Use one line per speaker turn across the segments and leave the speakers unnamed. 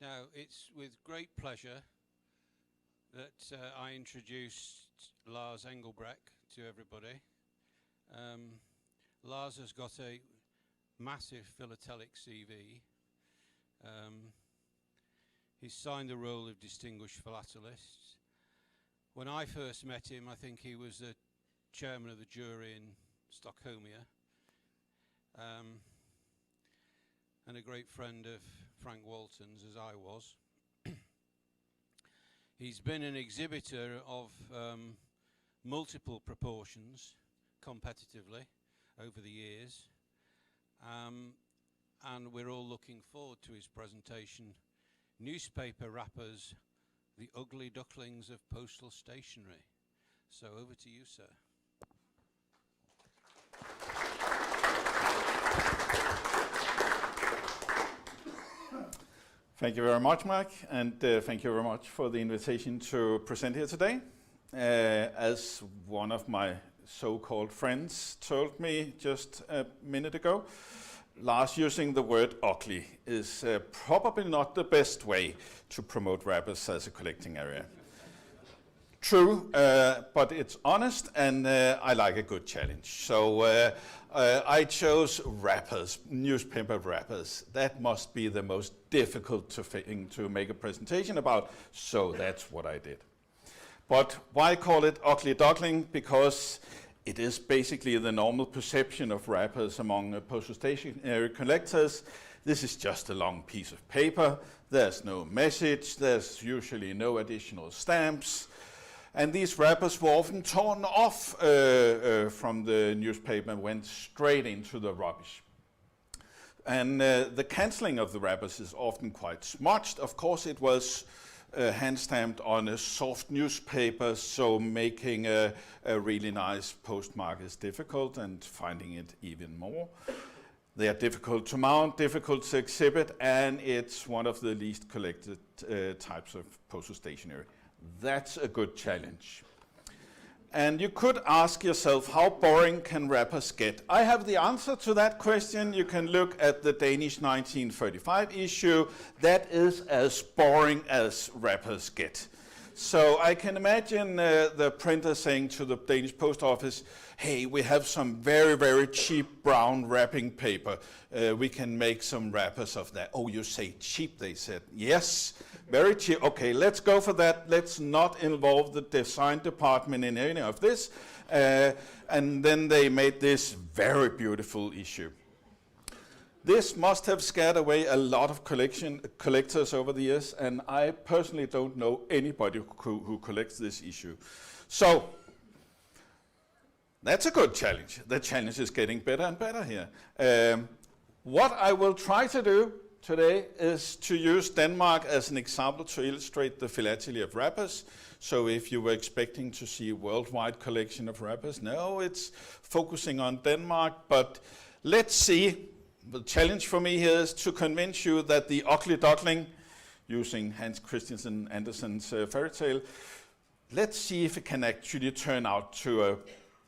Now, it's with great pleasure that I introduced Lars Engelbrecht to everybody. Lars has got a massive philatelic CV. He's signed the role of Distinguished Philatelist. When I first met him, I think he was the chairman of the jury in Stockholmia, and a great friend of Frank Walton's, as I was. He's been an exhibitor of multiple proportions competitively over the years, and we're all looking forward to his presentation, Newspaper Wrappers, the Ugly Ducklings of Postal Stationery. So over to you, sir.
Thank you very much, Mike, and thank you very much for the invitation to present here today. As one of my so-called friends told me just a minute ago, Lars, using the word ugly is probably not the best way to promote wrappers as a collecting area. True, but it's honest, and I like a good challenge. So I chose wrappers, newspaper wrappers. That must be the most difficult thing to make a presentation about, so that's what I did. But why call it ugly duckling? Because it is basically the normal perception of wrappers among postal stationery collectors. This is just a long piece of paper. There's no message. There's usually no additional stamps. And these wrappers were often torn off from the newspaper and went straight into the rubbish. And the cancelling of the wrappers is often quite smudged. Of course, it was hand-stamped on a soft newspaper, so making a really nice postmark is difficult, and finding it even more. They are difficult to mount, difficult to exhibit, and it's one of the least collected types of postal stationery. That's a good challenge. And you could ask yourself, how boring can wrappers get? I have the answer to that question. You can look at the Danish 1935 issue. That is as boring as wrappers get. So I can imagine the printer saying to the Danish post office, hey, we have some very, very cheap brown wrapping paper. We can make some wrappers of that. Oh, you say cheap, they said. Yes, very cheap. Okay, let's go for that. Let's not involve the design department in any of this. And then they made this very beautiful issue. This must have scared away a lot of collectors over the years, and I personally don't know anybody who collects this issue. So that's a good challenge. The challenge is getting better and better here. What I will try to do today is to use Denmark as an example to illustrate the philately of wrappers. So if you were expecting to see a worldwide collection of wrappers, no, it's focusing on Denmark, but let's see. The challenge for me here is to convince you that the ugly duckling, using Hans Christian Andersen's fairy tale, let's see if it can actually turn out to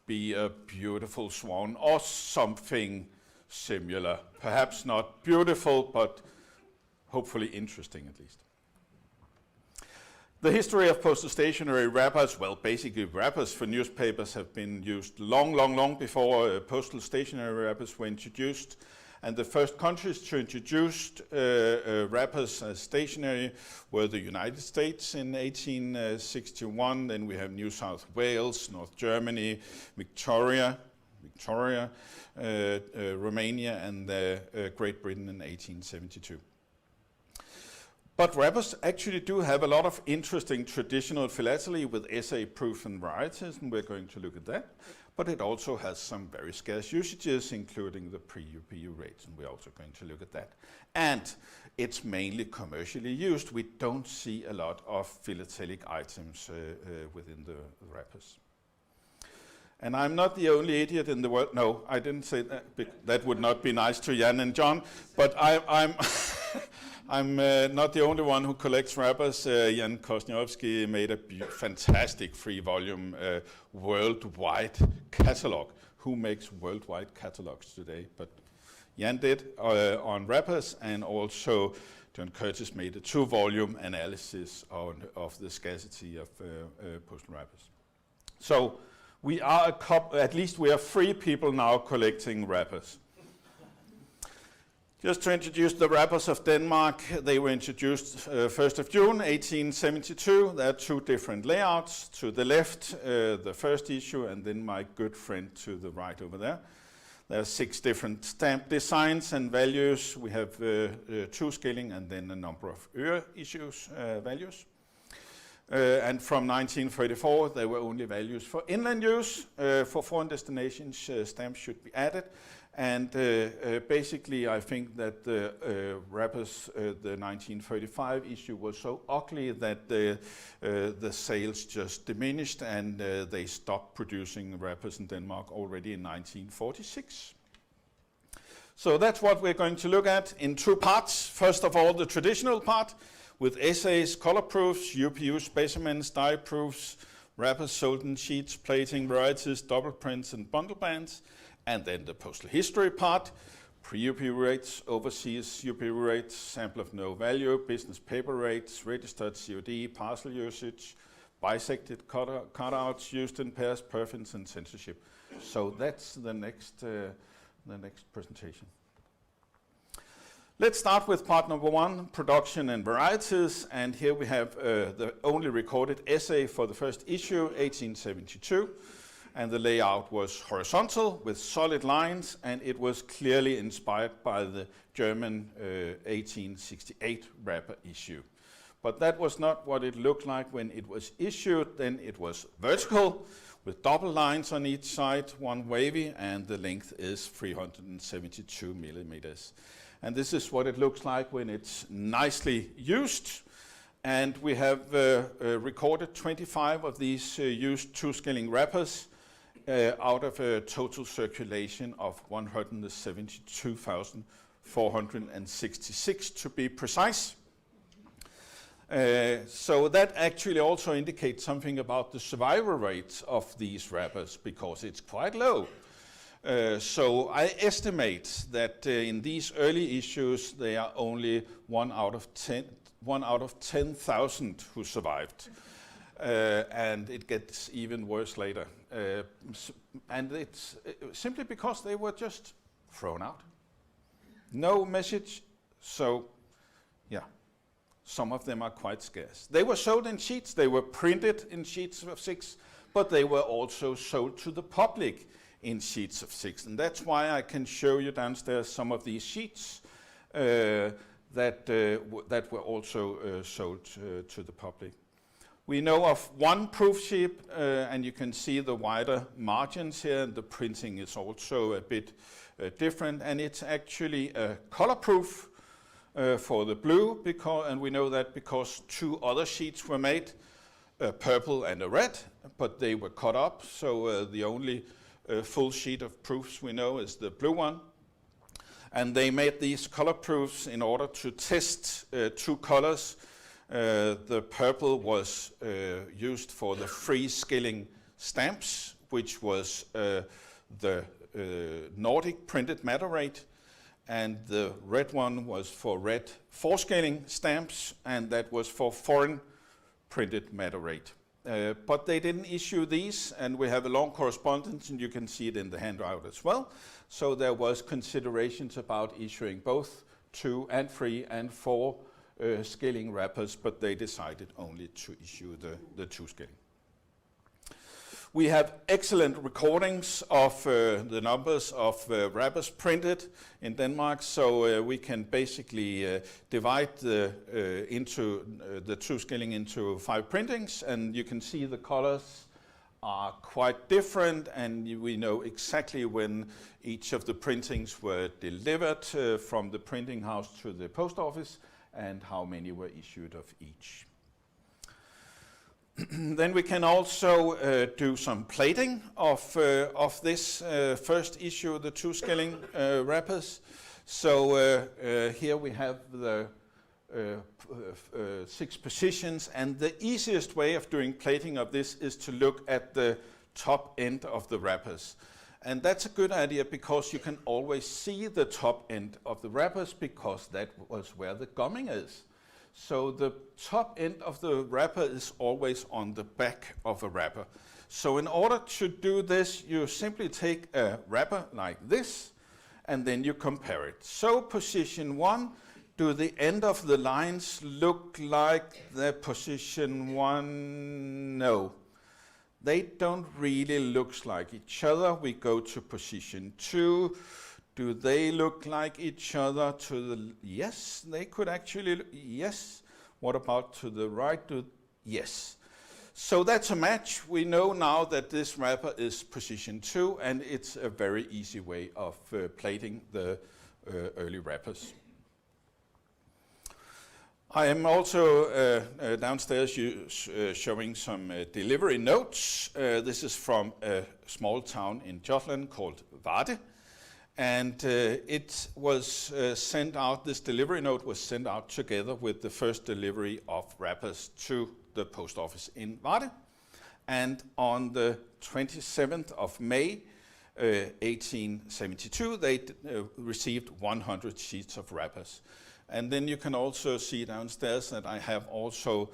be a beautiful swan or something similar. Perhaps not beautiful, but hopefully interesting at least. The history of postal stationery wrappers, well, basically wrappers for newspapers have been used long before postal stationery wrappers were introduced. And the first countries to introduce wrappers as stationery were the United States in 1861. Then we have New South Wales, North Germany, Victoria, Romania, and Great Britain in 1872. But wrappers actually do have a lot of interesting traditional philately with essay, proof, and varieties, and we're going to look at that. But it also has some very scarce usages, including the pre-UPU rates, and we're also going to look at that. And it's mainly commercially used. We don't see a lot of philatelic items within the wrappers. And I'm not the only idiot in the world. No, I didn't say that. That would not be nice to Jan and John. But I'm not the only one who collects wrappers. Jan Kosniowski made a fantastic free-volume worldwide catalog. Who makes worldwide catalogs today? But Jan did on wrappers, and also John Curtis made a 2-volume analysis of the scarcity of postal wrappers. So we are at least we are 3 people now collecting wrappers. Just to introduce the wrappers of Denmark, they were introduced 1st of June 1872. There are 2 different layouts. To the left, the first issue, and then my good friend to the right over there. There are 6 different stamp designs and values. We have 2 scaling and then a number of issues values. And from 1934, there were only values for inland use. For foreign destinations, stamps should be added. And basically, I think that the wrappers, the 1935 issue was so ugly that the sales just diminished, and they stopped producing wrappers in Denmark already in 1946. So that's what we're going to look at in 2 parts. First of all, the traditional part with essays, color proofs, UPU specimens, die proofs, wrappers sold in sheets, plating, varieties, double prints, and bundle bands. And then the postal history part, pre-UPU rates, overseas UPU rates, sample of no value, business paper rates, registered COD, parcel usage, bisected cutouts used in pairs, perfins, and censorship. So that's the next presentation. Let's start with part number 1, production and varieties. And here we have the only recorded essay for the first issue, 1872. And the layout was horizontal with solid lines, and it was clearly inspired by the German 1868 wrapper issue. But that was not what it looked like when it was issued. Then it was vertical with double lines on each side, 1 wavy, and the length is 372 millimeters. And this is what it looks like when it's nicely used. And we have recorded 25 of these used 2-scaling wrappers out of a total circulation of 172,466 to be precise. So that actually also indicates something about the survival rate of these wrappers, because it's quite low. So I estimate that in these early issues, there are only 1 out of 10,000 who survived. And it gets even worse later. And it's simply because they were just thrown out. No message, so yeah, some of them are quite scarce. They were sold in sheets, they were printed in sheets of 6, but they were also sold to the public in sheets of 6. And that's why I can show you downstairs some of these sheets that were also sold to the public. We know of 1 proof sheet, and you can see the wider margins here, and the printing is also a bit different, and it's actually a color proof for the blue, and we know that because 2 other sheets were made, a purple and a red, but they were cut up, so the only full sheet of proofs we know is the blue one. And they made these color proofs in order to test 2 colors. The purple was used for the free scaling stamps, which was the Nordic printed matter rate, and the red one was for red 4-scaling stamps, and that was for foreign printed matter rate. But they didn't issue these, and we have a long correspondence, and you can see it in the handout as well. So there was considerations about issuing both 2 and 3 and 4 scaling wrappers, but they decided only to issue the 2 scaling. We have excellent recordings of the numbers of wrappers printed in Denmark, so we can basically divide into the 2 scaling into 5 printings, and you can see the colors are quite different, and we know exactly when each of the printings were delivered from the printing house to the post office, and how many were issued of each. Then we can also do some plating of this first issue, the 2 scaling wrappers. So here we have the 6 positions, and the easiest way of doing plating of this is to look at the top end of the wrappers. And that's a good idea because you can always see the top end of the wrappers because that was where the gumming is. So the top end of the wrapper is always on the back of a wrapper. So in order to do this, you simply take a wrapper like this, and then you compare it. So position 1, do the end of the lines look like the position 1? No. They don't really look like each other. We go to position 2. Do they look like each other to the, yes, they could actually, yes. What about to the right? Yes. So that's a match. We know now that this wrapper is position 2, and it's a very easy way of plating the early wrappers. I am also downstairs showing some delivery notes. This is from a small town in Jutland called Varde. And it was sent out, this delivery note was sent out together with the first delivery of wrappers to the post office in Varde. And on the 27th of May, 1872, they received 100 sheets of wrappers. And then you can also see downstairs that I have also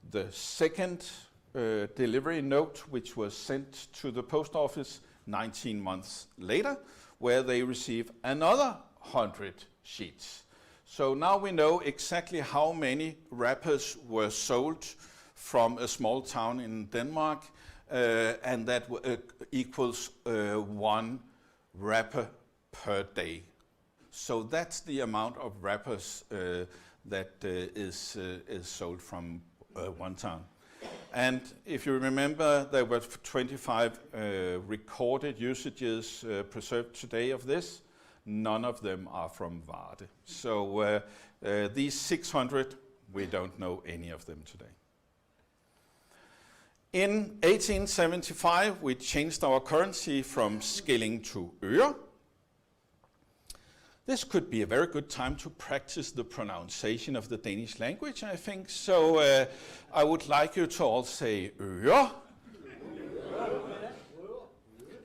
the second delivery note, which was sent to the post office 19 months later, where they receive another 100 sheets. So now we know exactly how many wrappers were sold from a small town in Denmark, and that equals 1 wrapper per day. So that's the amount of wrappers that is sold from one town. And if you remember, there were 25 recorded usages preserved today of this. None of them are from Varde. So these 600, we don't know any of them today. In 1875, we changed our currency from skilling to øre. This could be a very good time to practice the pronunciation of the Danish language, I think. So I would like you to all say øre.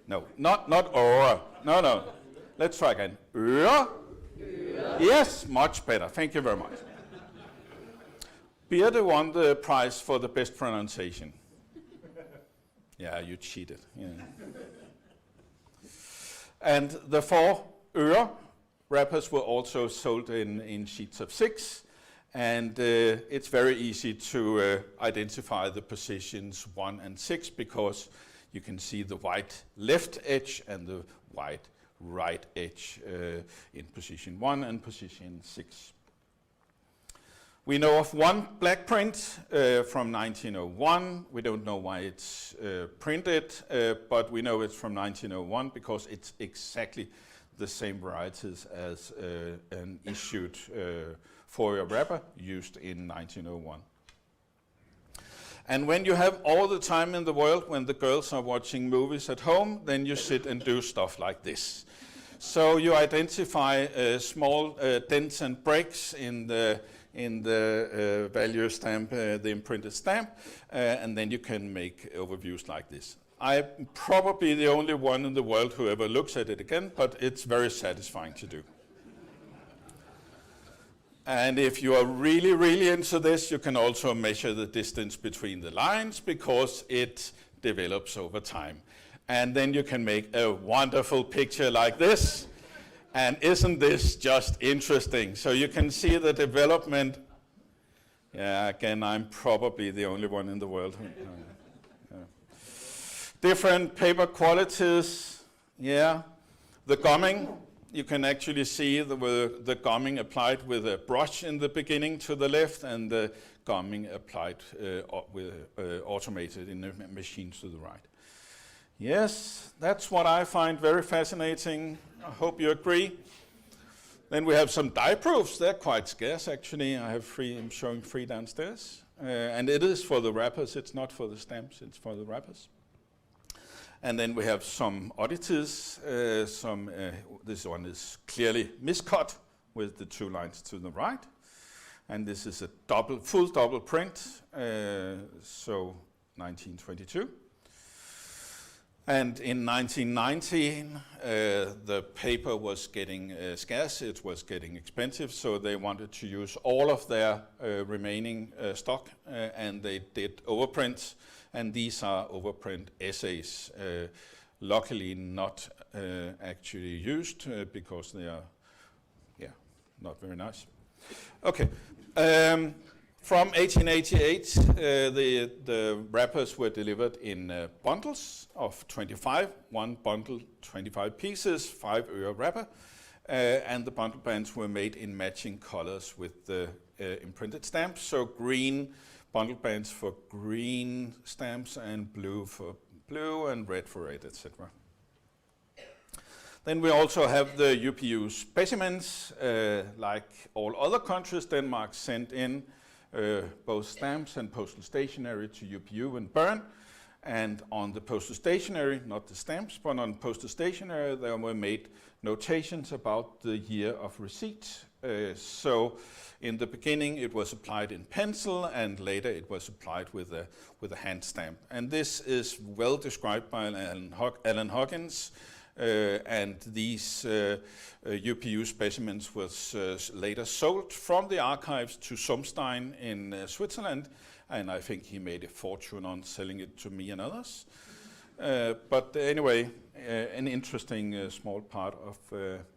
No, not øre. No. Let's try again. Øre. Yes, much better. Thank you very much. Birte won the prize for the best pronunciation. Yeah, you cheated. Yeah. And the 4 øre wrappers were also sold in sheets of 6, and it's very easy to identify the positions 1 and 6 because you can see the white left edge and the white right edge in position 1 and position 6. We know of one black print from 1901. We don't know why it's printed, but we know it's from 1901 because it's exactly the same varieties as an issued four-year wrapper used in 1901. And when you have all the time in the world when the girls are watching movies at home, then you sit and do stuff like this. So you identify small dents and breaks in the value stamp, the imprinted stamp, and then you can make overviews like this. I'm probably the only one in the world who ever looks at it again, but it's very satisfying to do. And if you are really, really into this, you can also measure the distance between the lines because it develops over time. And then you can make a wonderful picture like this. And isn't this just interesting? So you can see the development. Yeah, again, I'm probably the only one in the world. Different paper qualities, yeah. The gumming, you can actually see the gumming applied with a brush in the beginning to the left and the gumming applied automated in the machines to the right. Yes, that's what I find very fascinating. I hope you agree. Then we have some die proofs. They're quite scarce actually. I have I'm showing 3 downstairs. And it is for the wrappers, it's not for the stamps, it's for the wrappers. And then we have some oddities. This one is clearly miscut with the 2 lines to the right. And this is a full double print, so 1922. And in 1919, the paper was getting scarce, it was getting expensive, so they wanted to use all of their remaining stock, and they did overprints, and these are overprint essays. Luckily not actually used because they are, not very nice. Okay. From 1888, the wrappers were delivered in bundles of 25, one bundle 25 pieces, 5 øre wrapper, and the bundle bands were made in matching colors with the imprinted stamps. So green bundle bands for green stamps, and blue for blue, and red for red, etc. Then we also have the UPU specimens. Like all other countries, Denmark sent in both stamps and postal stationery to UPU and Bern. And on the postal stationery, not the stamps, but on postal stationery, there were made notations about the year of receipt. So in the beginning, it was applied in pencil, and later it was applied with a hand stamp. And this is well described by Alan Huggins. And these UPU specimens was later sold from the archives to Sumstein in Switzerland, and I think he made a fortune on selling it to me and others. But anyway, an interesting small part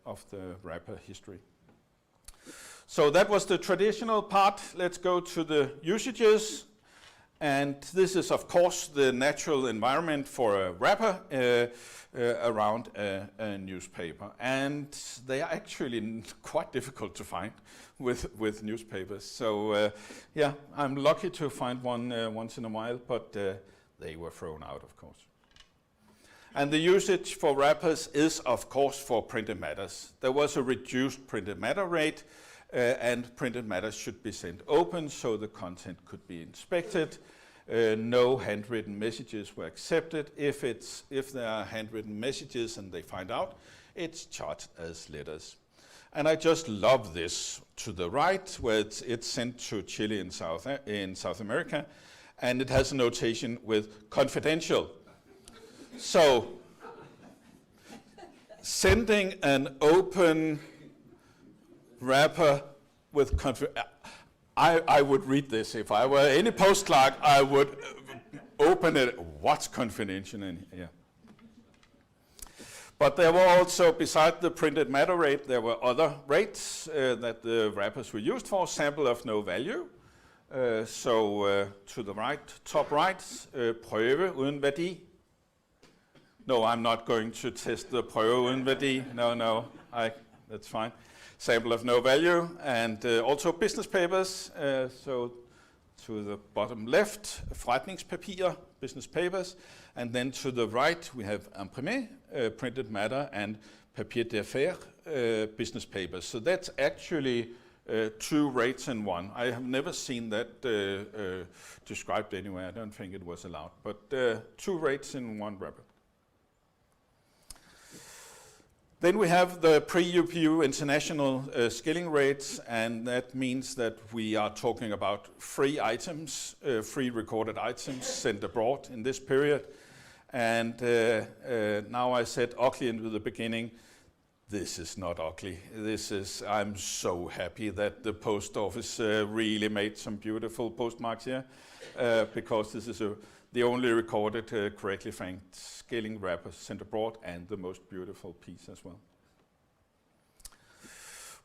of the wrapper history. So that was the traditional part. Let's go to the usages. And this is, of course, the natural environment for a wrapper around a newspaper. And they are actually quite difficult to find with newspapers. So, I'm lucky to find one once in a while, but they were thrown out, of course. And the usage for wrappers is, of course, for printed matters. There was a reduced printed matter rate, and printed matters should be sent open so the content could be inspected. No handwritten messages were accepted. If there are handwritten messages and they find out, it's charged as letters. And I just love this to the right, where it's sent to Chile in South America, and it has a notation with confidential. So, sending an open wrapper with I would read this. If I were any post clerk, I would open it. What's confidential in here? But there were also, beside the printed matter rate, there were other rates that the wrappers were used for. Sample of no value. To the right, top right, prøve uden værdi. No, I'm not going to test the prøve uden værdi. No, that's fine. Sample of no value, and also business papers. So to the bottom left, forretningspapirer, business papers, and then to the right we have imprimé, printed matter, and papier d'affaires, business papers. So that's actually 2 rates in one. I have never seen that described anywhere. I don't think it was allowed, but 2 rates in one wrapper. Then we have the pre-UPU international skilling rates, and that means that we are talking about free items, free recorded items sent abroad in this period. And now I said ugly in the beginning. This is not ugly. I'm so happy that the post office really made some beautiful postmarks here, because this is the only recorded correctly franked scaling wrapper sent abroad, and the most beautiful piece as well.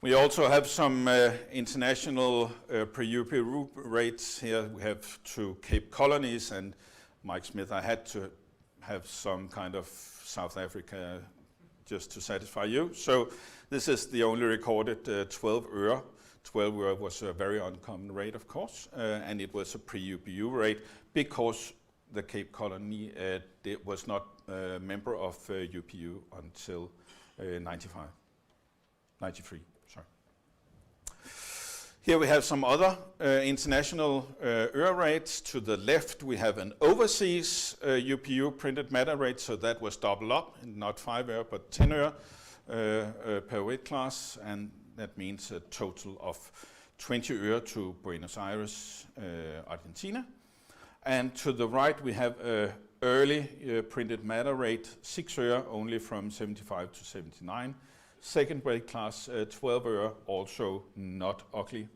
We also have some international pre-UPU rates here. We have 2 Cape Colonies, and Mike Smith, I had to have some kind of South Africa just to satisfy you. So this is the only recorded 12 øre. 12 øre was a very uncommon rate, of course, and it was a pre-UPU rate because the Cape Colony was not a member of UPU until 93. Here we have some other international øre rates. To the left we have an overseas UPU printed matter rate, so that was doubled up, not 5 øre but 10 øre per weight class, and that means a total of 20 øre to Buenos Aires, Argentina. And to the right we have early printed matter rate 6 øre, only from 75 to 79. Second weight class 12 øre, also not ugly.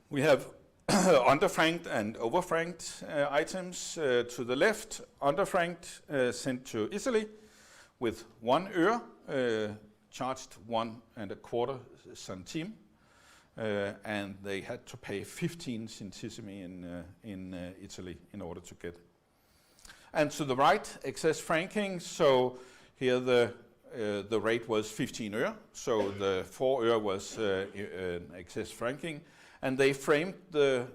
We have underfranked and overfranked items. To the left, underfranked sent to Italy with 1 øre, charged 1¼ centime, and they had to pay 15 centesimi in Italy in order to get. And to the right, excess franking. So here the rate was 15 øre, so the 4 øre was excess franking. And they framed the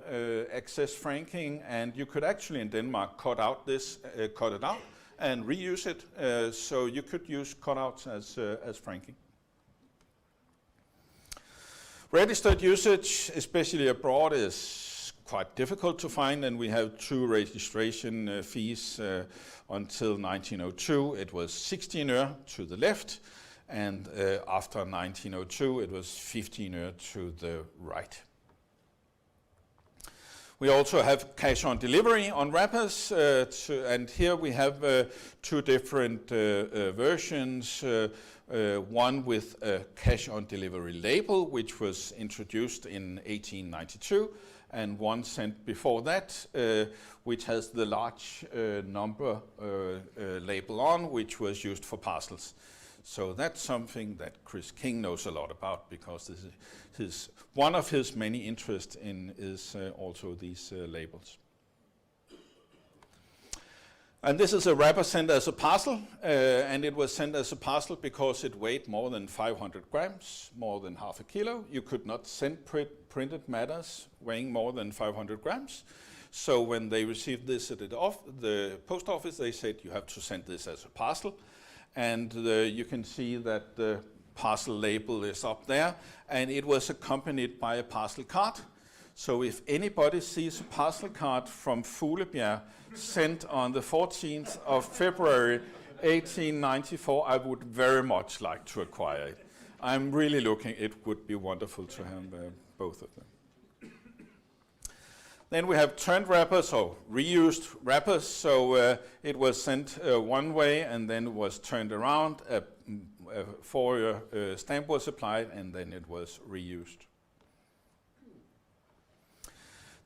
excess franking, and you could actually in Denmark cut it out and reuse it. So you could use cutouts as franking. Registered usage, especially abroad, is quite difficult to find, and we have 2 registration fees until 1902. It was 16 øre to the left, and after 1902 it was 15 øre to the right. We also have cash on delivery on wrappers, and here we have 2 different versions. One with a cash on delivery label, which was introduced in 1892, and one sent before that, which has the large number label on, which was used for parcels. So that's something that Chris King knows a lot about, because this is one of his many interests in is also these labels. And this is a wrapper sent as a parcel, and it was sent as a parcel because it weighed more than 500 grams, more than half a kilo. You could not send printed matters weighing more than 500 grams. So when they received this at the post office, they said you have to send this as a parcel. And you can see that the parcel label is up there, and it was accompanied by a parcel card. So if anybody sees a parcel card from Fuglebjerg sent on the 14th of February 1894, I would very much like to acquire it. I'm really looking, it would be wonderful to have both of them. Then we have turned wrappers, or reused wrappers. So it was sent one way and then was turned around, a 4 stamp was applied, and then it was reused.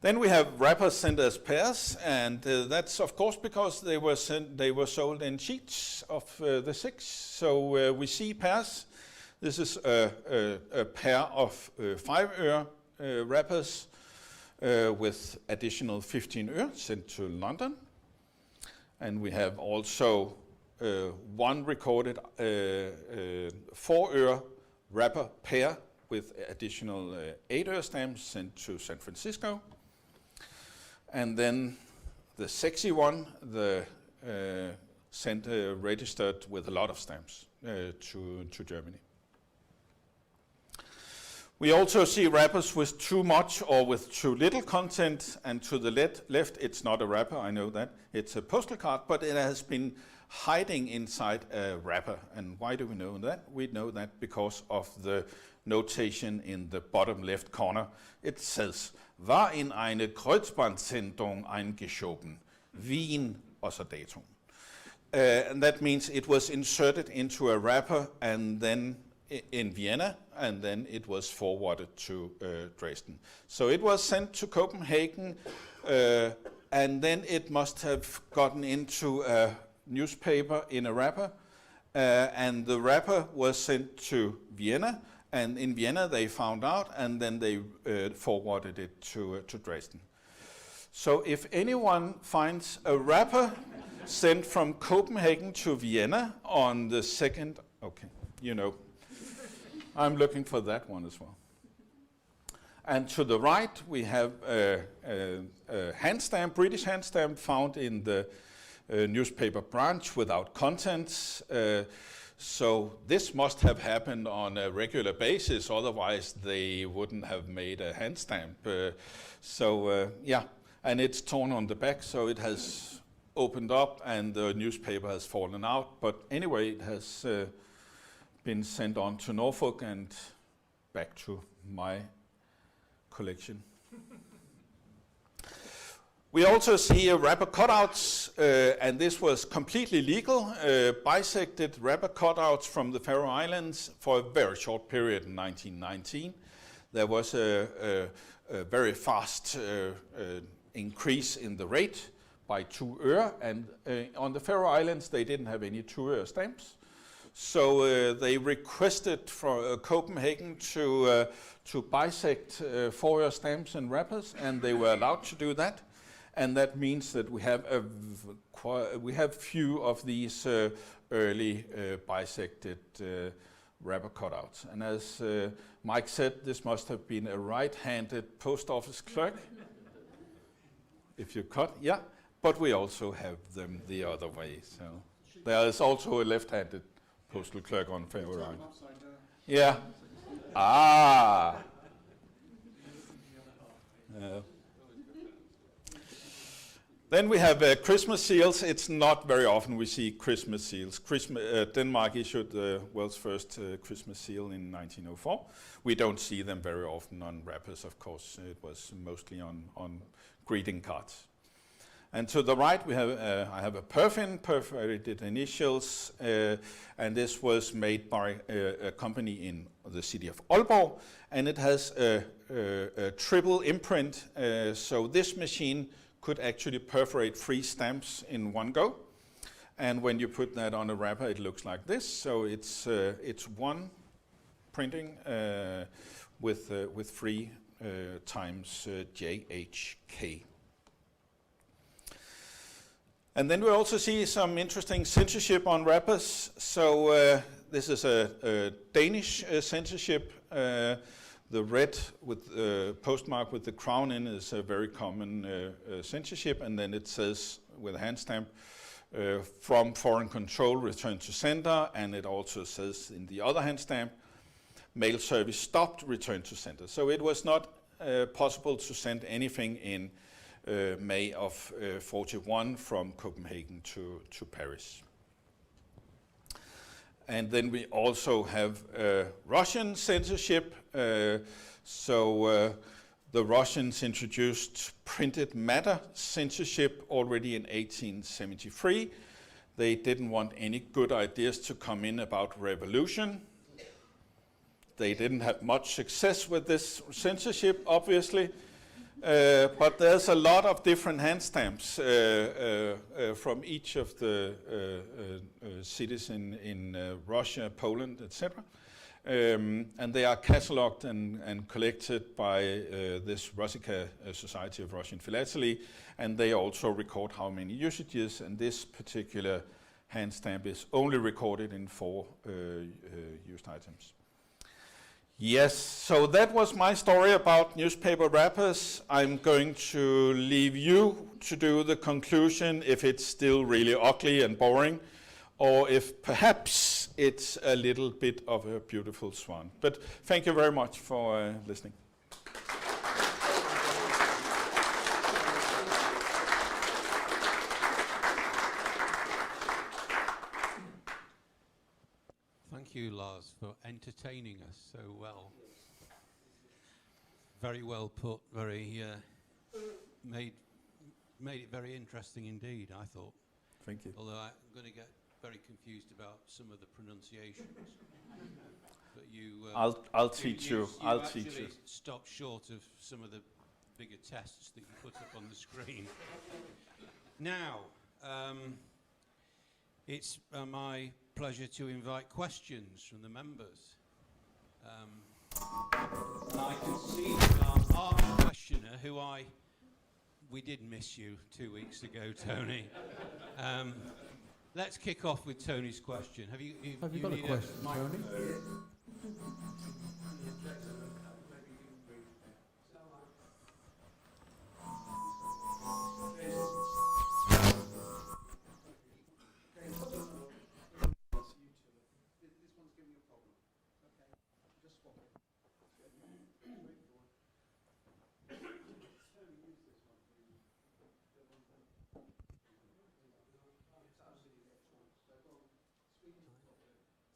Then we have wrappers sent as pairs, and that's of course because they were sold in sheets of the 6. So we see pairs. This is a pair of 5 øre wrappers with additional 15 øre sent to London. And we have also one recorded 4 øre wrapper pair with additional 8 øre stamps sent to San Francisco. And then the sexy one, the sent registered with a lot of stamps to Germany. We also see wrappers with too much or with too little content, and to the left it's not a wrapper, I know that. It's a postal card, but it has been hiding inside a wrapper. And why do we know that? We know that because of the notation in the bottom left corner. It says, war in eine Kreuzbandsendung eingeschoben, Wien, og så datoen. And that means it was inserted into a wrapper and then in Vienna, and then it was forwarded to Dresden. So it was sent to Copenhagen, and then it must have gotten into a newspaper in a wrapper, and the wrapper was sent to Vienna, and in Vienna they found out, and then they forwarded it to Dresden. So if anyone finds a wrapper sent from Copenhagen to Vienna on the 2nd, okay, you know, I'm looking for that one as well. And to the right, we have a hand stamp, British hand stamp, found in the newspaper branch without contents. So this must have happened on a regular basis, otherwise they wouldn't have made a hand stamp. Yeah, and it's torn on the back, so it has opened up and the newspaper has fallen out. But anyway, it has been sent on to Norfolk and back to my collection. We also see wrapper cutouts, and this was completely legal, bisected wrapper cutouts from the Faroe Islands for a very short period in 1919. There was a very fast increase in the rate by 2 øre, and on the Faroe Islands they didn't have any 2 øre stamps. So they requested for Copenhagen to bisect 4 øre stamps and wrappers, and they were allowed to do that. And that means that we have few of these early bisected wrapper cutouts. And as Mike said, this must have been a right-handed post office clerk. If you cut, yeah. But we also have them the other way. So there is also a left-handed postal clerk on Faroe Islands. Yeah. Ah. Then we have Christmas seals. It's not very often we see Christmas seals. Denmark issued the world's first Christmas seal in 1904. We don't see them very often on wrappers, of course. It was mostly on greeting cards. And to the right, we have I have a perforated initials, and this was made by a company in the city of Aalborg, and it has a triple imprint. So this machine could actually perforate 3 stamps in one go, and when you put that on a wrapper, it looks like this. So it's one printing with 3 times JHK. And then we also see some interesting censorship on wrappers. So this is a Danish censorship. The red with the postmark with the crown in is a very common censorship, and then it says with a hand stamp, from foreign control, return to sender, and it also says in the other hand stamp, mail service stopped, return to sender. So it was not possible to send anything in May of 41 from Copenhagen to Paris. And then we also have Russian censorship. The Russians introduced printed matter censorship already in 1873. They didn't want any good ideas to come in about revolution. They didn't have much success with this censorship, obviously. But there's a lot of different hand stamps from each of the cities in Russia, Poland, etc. And they are catalogued and collected by this Russica Society of Russian Philatelic, and they also record how many usages, and this particular hand stamp is only recorded in 4 used items. Yes, so that was my story about newspaper wrappers. I'm going to leave you to do the conclusion if it's still really ugly and boring, or if perhaps it's a little bit of a beautiful swan. But thank you very much for listening.
Thank you, Lars, for entertaining us so well. Very well put, very made it very interesting indeed, I thought.
Thank you.
Although I'm going to get very confused about some of the pronunciations. But you,
I'll teach you. I'll teach you.
Stop short of some of the bigger tests that you put up on the screen. Now, it's my pleasure to invite questions from the members. And I can see our arch questioner, who we did miss you 2 weeks ago, Tony. Let's kick off with Tony's question. Have you
got a question, Tony?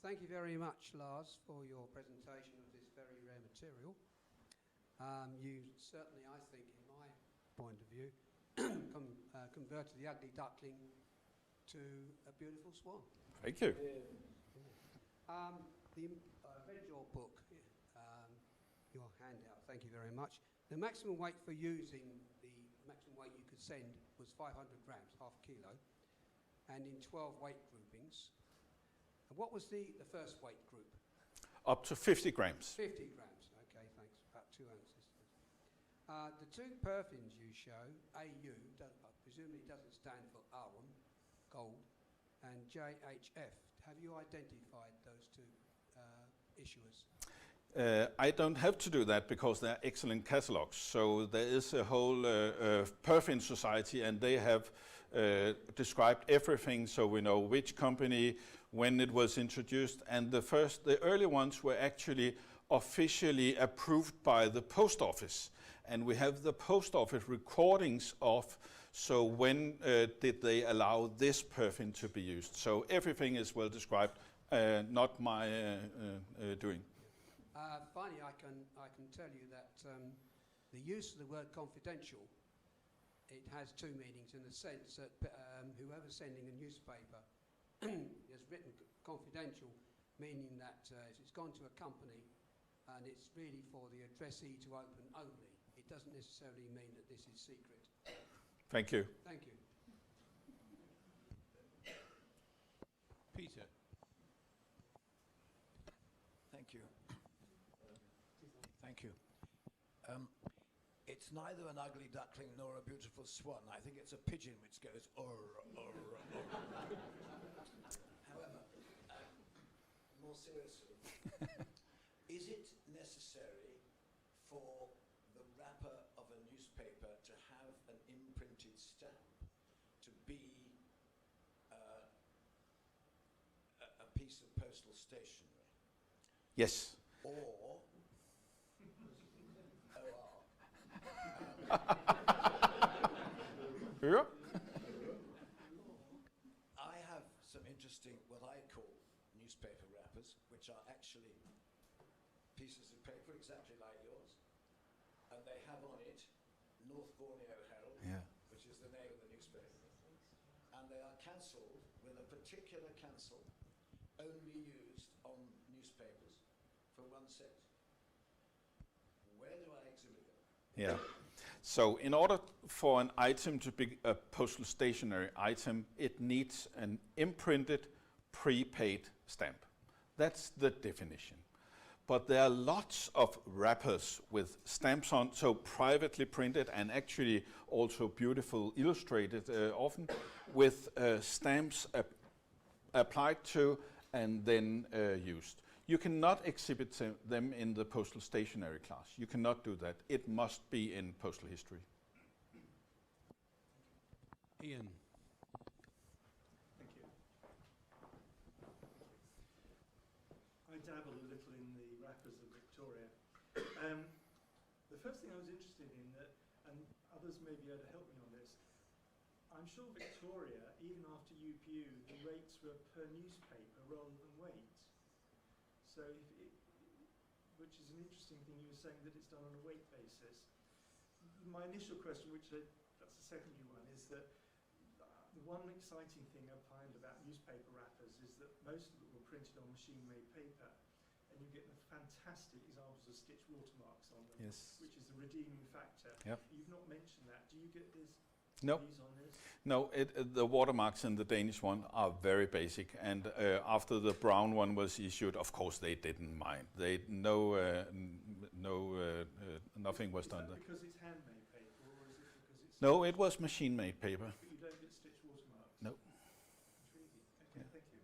Thank you very much, Lars, for your presentation of this very rare material. You certainly, I think, in my point of view, converted the ugly duckling to a beautiful swan.
Thank you.
I read your book, your handout, thank you very much. The maximum weight for using the maximum weight you could send was 500 grams, half a kilo, and in 12 weight groupings. And what was the first weight group?
Up to 50 grams.
50 grams, okay, thanks, about 2 ounces. The two perfumes you show, AU, presumably doesn't stand for Arum, gold, and JHF. Have you identified those two issuers?
I don't have to do that because they're excellent catalogs. So there is a whole perfume society, and they have described everything, so we know which company, when it was introduced, and the early ones were actually officially approved by the post office, and we have the post office recordings of. So when did they allow this perfume to be used? So everything is well described, not my doing.
Finally, I can tell you that the use of the word confidential, it has two meanings in the sense that whoever's sending a newspaper has written confidential, meaning that if it's gone to a company and it's really for the addressee to open only, it doesn't necessarily mean that this is secret.
Thank you.
Thank you.
Peter.
Thank you. Thank you. It's neither an ugly duckling nor a beautiful swan. I think it's a pigeon which goes orr, orr, orr. However, more seriously, is it necessary for the wrapper of a newspaper to have an imprinted stamp to be a piece of postal stationery?
Yes.
Or
Yeah.
I have some interesting, what I call newspaper wrappers, which are actually pieces of paper exactly like yours, and they have on it North Borneo Herald,
Yeah.
which is the name of the newspaper, and they are cancelled with a particular cancel only used on newspapers for 1 cent. Where do I exhibit them?
Yeah. So in order for an item to be a postal stationery item, it needs an imprinted prepaid stamp. That's the definition. But there are lots of wrappers with stamps on, so privately printed and actually also beautiful illustrated often, with stamps applied to and then used. You cannot exhibit them in the postal stationery class. You cannot do that. It must be in postal history.
Ian.
Thank you. I dabble a little in the wrappers of Victoria. The first thing I was interested in, and others may be able to help me on this, I'm sure Victoria, even after UPU, the rates were per newspaper rather than weight. So, which is an interesting thing, you were saying that it's done on a weight basis. My initial question, that's the secondary one, is that the one exciting thing I find about newspaper wrappers is that most of them were printed on machine-made paper, and you get the fantastic examples of stitch watermarks on them,
Yes.
which is the redeeming factor.
Yep.
You've not mentioned that. Do you get this?
No.
These on this?
No, the watermarks in the Danish one are very basic, and after the brown one was issued, of course they didn't mind. Nothing was done there.
Is that because it's handmade paper, or is it because it's...
No, it was machine-made paper.
But you don't get stitch watermarks?
No.
Intriguing. Okay, thank you.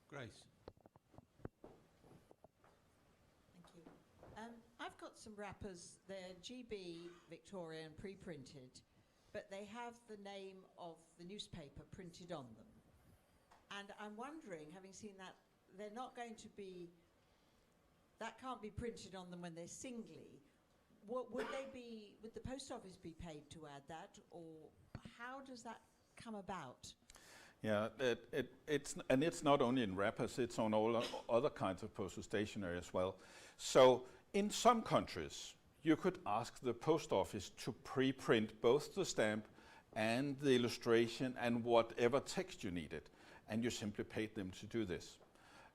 Grace.
Thank you. I've got some wrappers. They're GB Victorian pre-printed, but they have the name of the newspaper printed on them. And I'm wondering, having seen that, they're not going to be, that can't be printed on them when they're singly. Would the post office be paid to add that, or how does that come about?
Yeah, it's not only in wrappers, it's on all other kinds of postal stationery as well. So in some countries, you could ask the post office to pre-print both the stamp and the illustration and whatever text you needed, and you simply paid them to do this.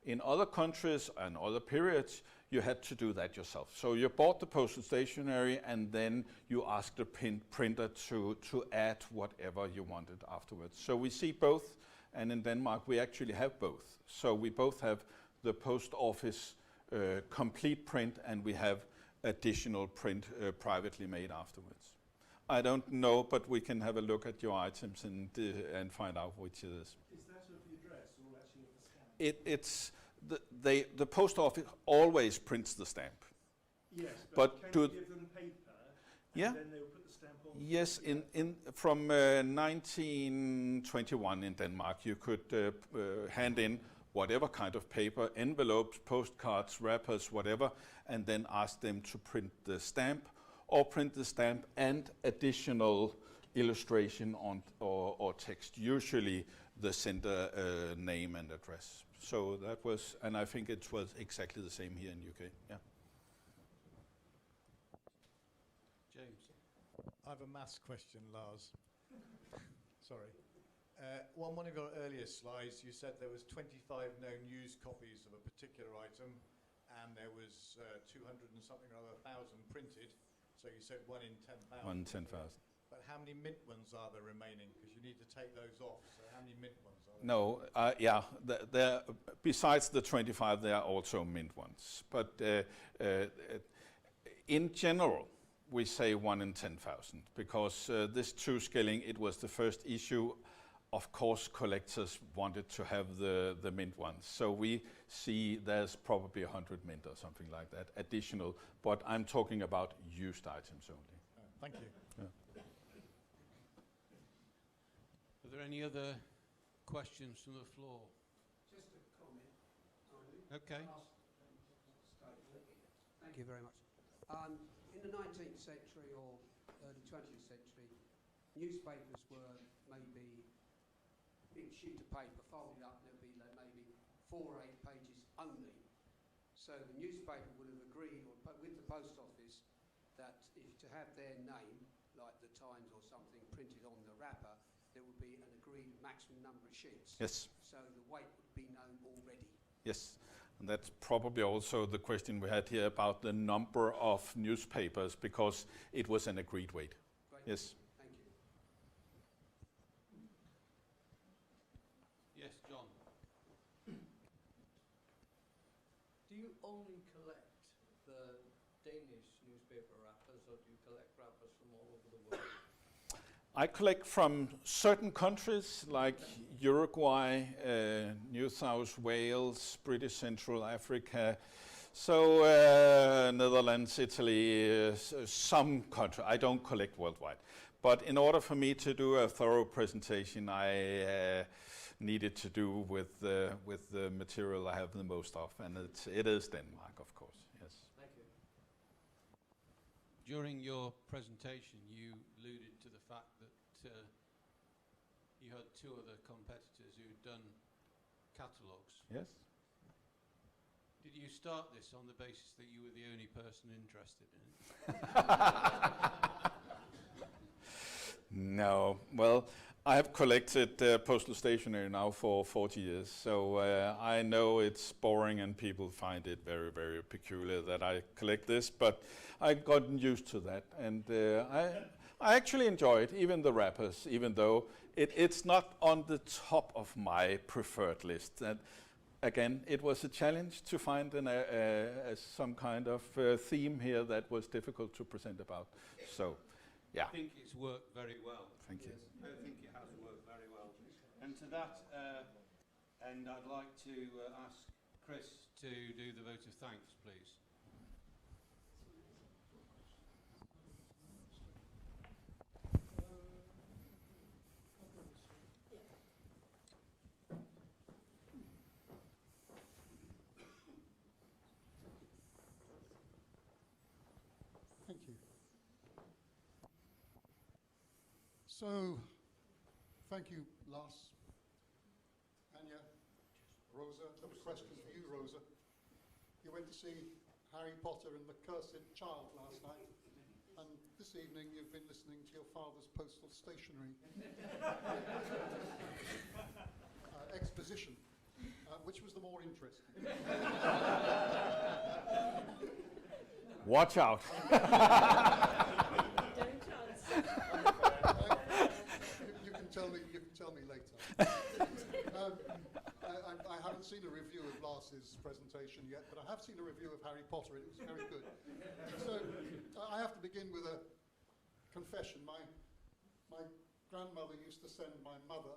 In other countries and other periods, you had to do that yourself. So you bought the postal stationery and then you asked the printer to add whatever you wanted afterwards. So we see both, and in Denmark we actually have both. So we both have the post office complete print, and we have additional print privately made afterwards. I don't know, but we can have a look at your items and find out which it is.
Is that of the address or actually of the stamp?
It's the post office always prints the stamp.
Yes,
but
can
do
you give them paper and
Yeah.
then they will put the stamp on?
Yes, from 1921 in Denmark, you could hand in whatever kind of paper, envelopes, postcards, wrappers, whatever, and then ask them to print the stamp, or print the stamp and additional illustration on or text, usually the sender name and address. So that was, and I think it was exactly the same here in UK. Yeah.
James.
I have a maths question, Lars. Sorry. On one of your earlier slides, you said there was 25 known used copies of a particular item, and there was 200 and something or other thousand printed. So you said 1 in 10,000.
1 in 10,000.
But how many mint ones are there remaining? Because you need to take those off. So how many mint ones are there?
No, yeah. Besides the 25, there are also mint ones. But in general, we say 1 in 10,000 because this two-scaling, it was the first issue. Of course, collectors wanted to have the mint ones. So we see there's probably 100 mint or something like that, additional. But I'm talking about used items only.
Thank you.
Yeah.
Are there any other questions from the floor?
Just a comment.
Okay.
Thank you very much. In the 19th century or early 20th century, newspapers were maybe a big sheet of paper folded up, and there'd be like maybe 4 or 8 pages only. So the newspaper would have agreed with the post office that if to have their name, like the Times or something, printed on the wrapper, there would be an agreed maximum number of sheets.
Yes.
So the weight would be known already.
Yes. And that's probably also the question we had here about the number of newspapers, because it was an agreed weight.
Great.
Yes.
Thank you.
Yes, John.
Do you only collect the Danish newspaper wrappers, or do you collect wrappers from all over the world?
I collect from certain countries like Uruguay, New South Wales, British Central Africa, so Netherlands, Italy, some country. I don't collect worldwide. But in order for me to do a thorough presentation, I needed to do with the material I have the most of, and it is Denmark, of course. Yes.
Thank you.
During your presentation, you alluded to the fact that you had 2 other competitors who'd done catalogues.
Yes.
Did you start this on the basis that you were the only person interested in it?
No. Well, I have collected postal stationery now for 40 years, so I know it's boring and people find it very, very peculiar that I collect this, but I've gotten used to that, and I actually enjoy it, even the wrappers, even though it's not on the top of my preferred list. And again, it was a challenge to find some kind of theme here that was difficult to present about. So, yeah.
I think it's worked very well.
Thank you.
I think it has worked very well. And to that end, I'd like to ask Chris to do the vote of thanks, please.
Thank you. So, thank you, Lars, Anya, Rosa. I've got a question for you, Rosa. You went to see Harry Potter and the Cursed Child last night. this evening you've been listening to your father's Postal Stationery exposition. Which was the more interesting?
Watch out.
Don't answer.
You can tell me later. I haven't seen a review of Lars's presentation yet, but I have seen a review of Harry Potter, and it was very good. So I have to begin with a confession. My grandmother used to send my mother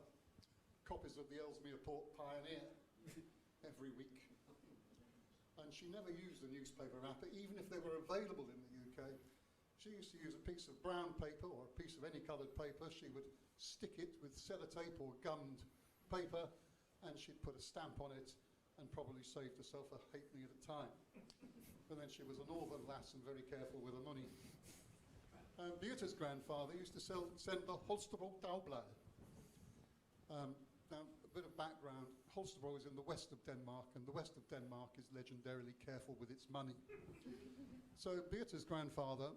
copies of the Ellesmere Port Pioneer every week. And she never used a newspaper wrapper, even if they were available in the UK. She used to use a piece of brown paper or a piece of any coloured paper. She would stick it with sellotape or gummed paper, and she'd put a stamp on it and probably saved herself a halfpenny at a time. And then she was a northern lass and very careful with her money. Beata's grandfather used to send the Holstebro Dagblad. Now, a bit of background. Holstebro is in the west of Denmark, and the west of Denmark is legendarily careful with its money. So Beata's grandfather,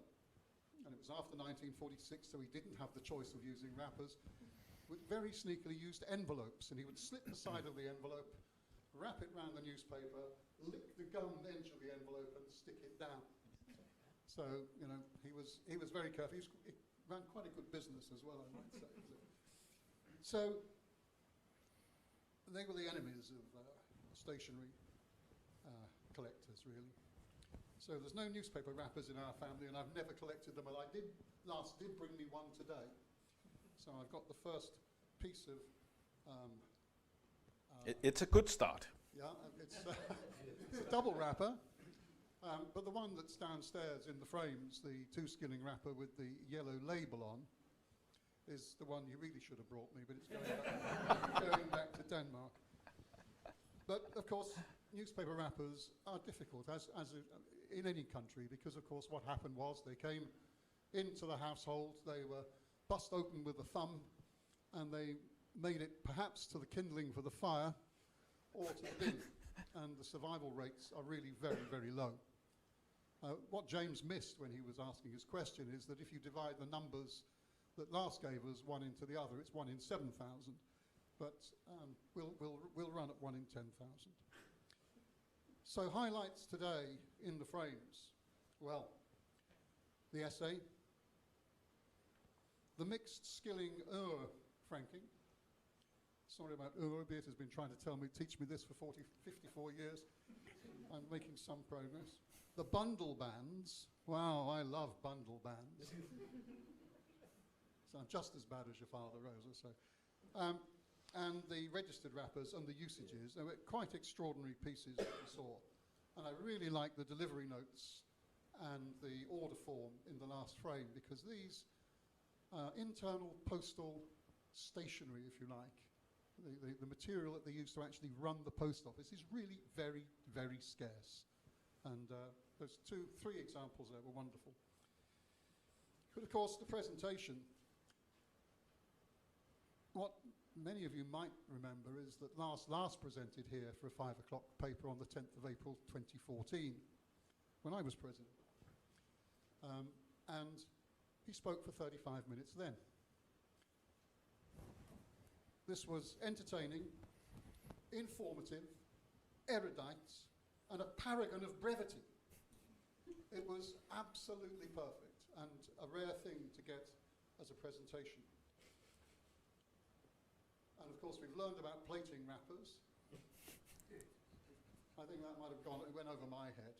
and it was after 1946, so he didn't have the choice of using wrappers, would very sneakily used envelopes, and he would slit the side of the envelope, wrap it round the newspaper, lick the gummed edge of the envelope, and stick it down. So, you know, he was very careful. He ran quite a good business as well, I might say. So they were the enemies of stationery collectors, really. So there's no newspaper wrappers in our family, and I've never collected them. Well, Lars did bring me one today. So I've got the first piece of...
It's a good start.
Yeah, it's a double wrapper. But the one that's downstairs in the frames, the 2-skilling wrapper with the yellow label on, is the one you really should have brought me, but it's going back to Denmark. But, of course, newspaper wrappers are difficult, as in any country, because, of course, what happened was they came into the household, they were bust open with a thumb, and they made it perhaps to the kindling for the fire or to the bin. And the survival rates are really very, very low. What James missed when he was asking his question is that if you divide the numbers that Lars gave us one into the other, it's 1 in 7,000, but we'll run at 1 in 10,000. So highlights today in the frames. Well, the essay, the mixed skilling franking. Sorry about Beat has been trying to teach me this for 54 years. I'm making some progress. The bundle bands. Wow, I love bundle bands. So I'm just as bad as your father, Rosa. So, and the registered wrappers and the usages. They were quite extraordinary pieces that we saw. And I really like the delivery notes and the order form in the last frame, because these internal postal stationery, if you like, the material that they use to actually run the post office is really very, very scarce. And those 3 examples there were wonderful. But of course, the presentation, what many of you might remember is that Lars presented here for a 5 o'clock paper on the 10th of April 2014, when I was president. And he spoke for 35 minutes then. This was entertaining, informative, erudite, and a paragon of brevity. It was absolutely perfect, and a rare thing to get as a presentation. And of course, we've learned about plating wrappers. I think that might have went over my head.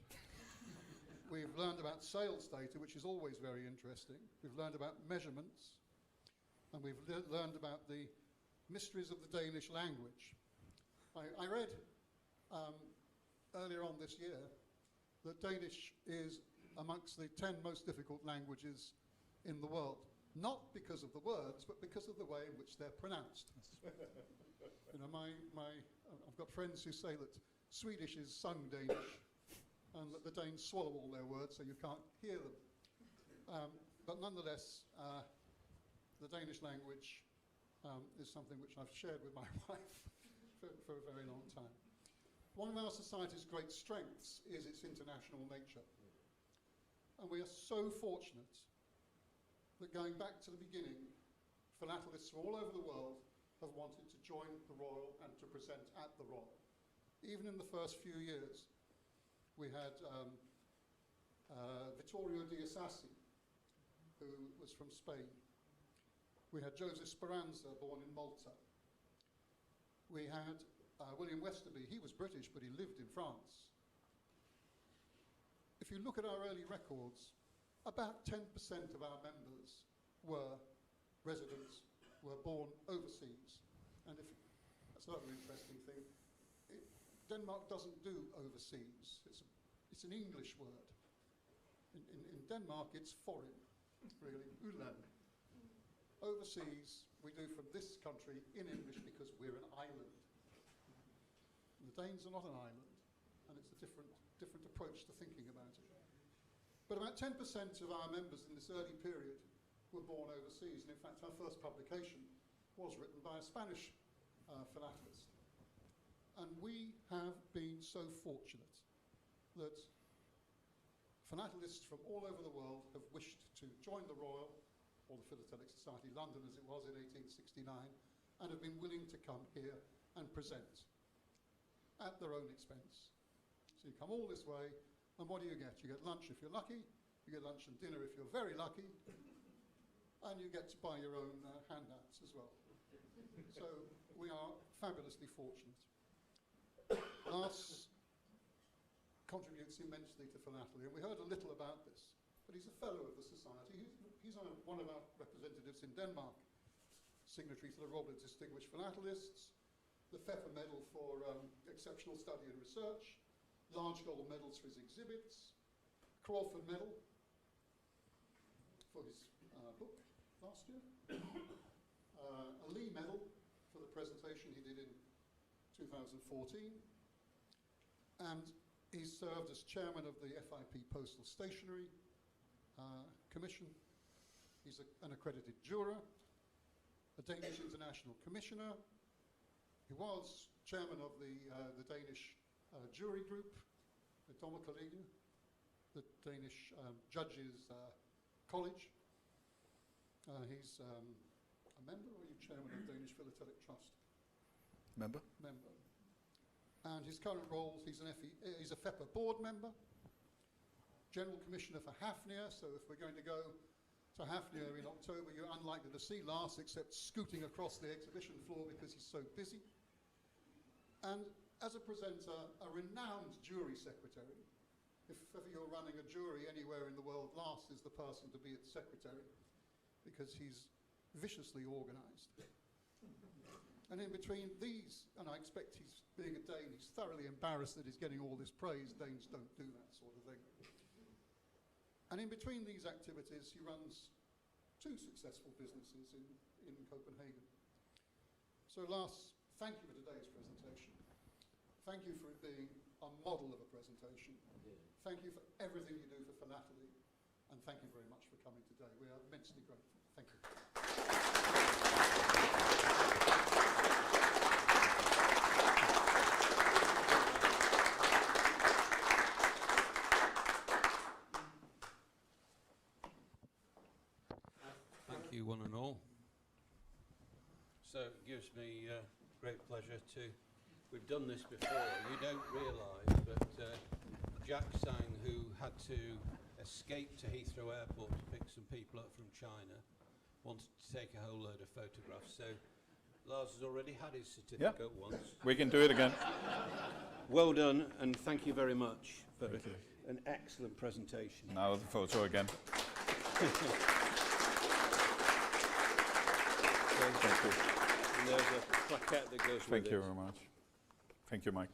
We've learned about sales data, which is always very interesting. We've learned about measurements, and we've learned about the mysteries of the Danish language. I read earlier on this year that Danish is amongst the 10 most difficult languages in the world. Not because of the words, but because of the way in which they're pronounced. You know, I've got friends who say that Swedish is sung Danish, and that the Danes swallow all their words so you can't hear them. But nonetheless, the Danish language is something which I've shared with my wife for a very long time. One of our society's great strengths is its international nature. And we are so fortunate that going back to the beginning, philatelists from all over the world have wanted to join the Royal and to present at the Royal. Even in the first few years, we had Vittorio di Assassi, who was from Spain. We had Joseph Speranza, born in Malta. We had William Westerby. He was British, but he lived in France. If you look at our early records, about 10% of our members were residents, were born overseas. And that's another interesting thing. Denmark doesn't do overseas. It's an English word. In Denmark, it's foreign, really, udland. Overseas, we do from this country in English because we're an island. The Danes are not an island, and it's a different approach to thinking about it. But about 10% of our members in this early period were born overseas, and in fact our first publication was written by a Spanish philatelist. And we have been so fortunate that philatelists from all over the world have wished to join the Royal, or the Philatelic Society London as it was in 1869, and have been willing to come here and present at their own expense. So you come all this way, and what do you get? You get lunch if you're lucky, you get lunch and dinner if you're very lucky, and you get to buy your own handouts as well. So we are fabulously fortunate. Lars contributes immensely to philately, and we heard a little about this, but he's a fellow of the society. He's one of our representatives in Denmark, signatory to the Roble Distinguished Philatelists, the Pfeffer Medal for exceptional study and research, large gold medals for his exhibits, Crawford Medal for his book last year, a Lee Medal for the presentation he did in 2014, and he's served as chairman of the FIP Postal Stationery Commission. He's an accredited juror, a Danish International Commissioner. He was chairman of the Danish jury group, the Dommerkollegiet, the Danish Judges College. He's a member, or are you chairman of the Danish Philatelic Trust?
Member.
Member. And his current role, he's a FEPA board member, General Commissioner for Hafnia, so if we're going to go to Hafnia in October, you're unlikely to see Lars except scooting across the exhibition floor because he's so busy. And as a presenter, a renowned jury secretary. If ever you're running a jury anywhere in the world, Lars is the person to be its secretary because he's viciously organized. And in between these, and I expect he's being a Dane, he's thoroughly embarrassed that he's getting all this praise. Danes don't do that sort of thing. And in between these activities, he runs 2 successful businesses in Copenhagen. So Lars, thank you for today's presentation. Thank you for it being a model of a presentation. Thank you for everything you do for philately, and thank you very much for coming today. We are immensely grateful. Thank you.
Thank you, one and all. So it gives me great pleasure to... We've done this before. You don't realise, but Jack Sang, who had to escape to Heathrow Airport to pick some people up from China, wanted to take a whole load of photographs. So Lars has already had his certificate once.
We can do it again.
Well done, and thank you very much for an excellent presentation.
Now the photo again.
Thank you. And there's a plaquette that goes with it.
Thank you very much. Thank you, Mike.